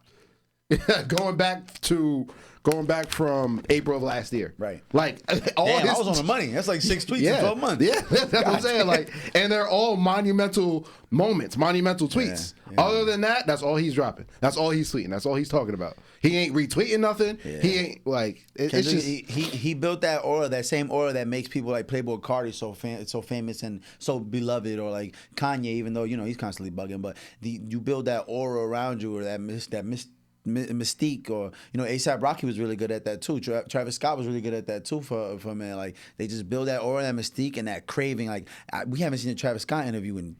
S2: going back from April of last year.
S1: Right.
S2: Like all
S1: Damn,
S2: his
S1: I was on the money. That's like 6 tweets in 12 months.
S2: Yeah, that's what I'm saying. Like, and they're all monumental moments, monumental tweets.
S1: Yeah.
S2: Other than that, that's all he's dropping. That's all he's tweeting. That's all he's talking about. He ain't retweeting nothing. Yeah. He ain't like it's just
S1: he built that aura, that same aura that makes people like Playboy Cardi so famous and so beloved, or like Kanye, even though he's constantly bugging, but you build that aura around you, or that mystique, or A$AP Rocky was really good at that too. Travis Scott was really good at that too for man. Like they just build that aura, that mystique, and that craving. Like we haven't seen a Travis Scott interview in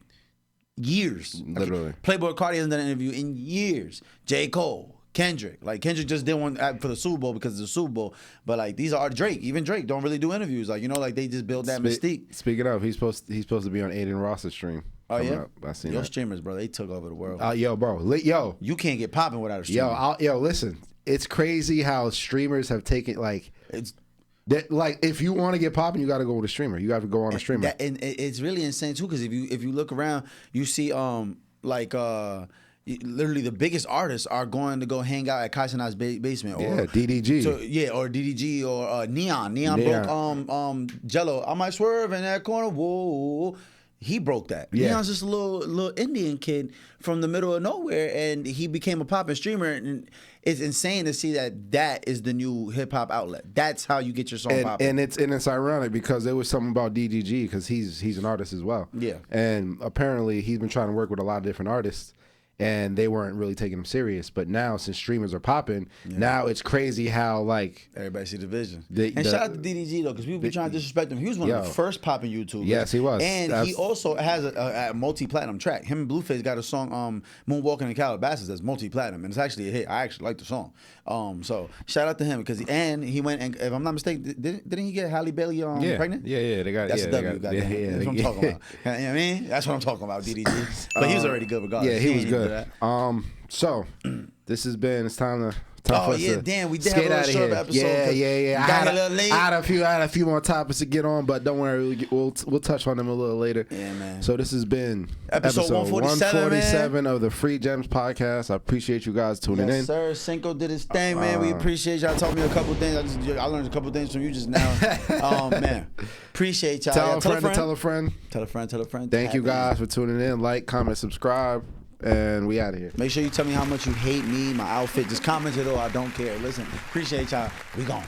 S1: years.
S2: Literally.
S1: Playboy Cardi hasn't done an interview in years. J. Cole. Kendrick just did one for the Super Bowl because it's the Super Bowl, but like these are Drake. Even Drake don't really do interviews. Like like they just build that mystique.
S2: Speaking of, he's supposed to be on Aiden Ross's stream.
S1: Oh yeah,
S2: I seen
S1: your
S2: that.
S1: streamers, bro. They took over the world.
S2: Yo, bro,
S1: you can't get popping without a streamer.
S2: Yo, listen, it's crazy how streamers have taken if you want to get popping, you got to go with a streamer. You got to go on a streamer.
S1: And it's really insane too, because if you look around, you see literally the biggest artists are going to go hang out at Kyren's basement, or
S2: DDG.
S1: Or DDG, or Neon broke Jello. I might swerve in that corner. Whoa. He broke that.
S2: Yeah.
S1: Neon's just a little Indian kid from the middle of nowhere, and he became a poppin' streamer. And it's insane to see that is the new hip hop outlet. That's how you get your song popping.
S2: And it's ironic because there was something about DDG because he's an artist as well.
S1: Yeah.
S2: And apparently he's been trying to work with a lot of different artists, and they weren't really taking him serious. But now, since streamers are popping, now it's crazy how like
S1: everybody see the vision. Shout out to DDG though, because people be trying to disrespect him. He was one of the first popping YouTubers.
S2: Yes, he was.
S1: And he also has a multi-platinum track. Him and Blueface got a song, "Moonwalking in Calabasas," that's multi-platinum, and it's actually a hit. I actually like the song. So shout out to him because he went, and if I'm not mistaken, didn't he get Halle Bailey pregnant?
S2: Yeah, they got
S1: that's a W. That's what I'm talking about. You know what I mean? That's what I'm talking about. DDG, but he was already good regardless.
S2: Yeah, he was good. So this has been. It's time for us to
S1: damn, we did have a little short episode.
S2: Yeah.
S1: Got a little late.
S2: I had a few more topics to get on, but don't worry, we'll touch on them a little later.
S1: Yeah, man.
S2: So this has been
S1: episode 147
S2: of the Free Gems podcast. I appreciate you guys tuning in.
S1: Yes, sir. Cinco did his thing, man. We appreciate y'all. Told me a couple things. I learned a couple things from you just now. Man, appreciate y'all.
S2: Tell a friend. Thank you guys for tuning in. Like, comment, subscribe. And we out of here.
S1: Make sure you tell me how much you hate me, my outfit. Just comment it all. I don't care. Listen, appreciate y'all. We gone.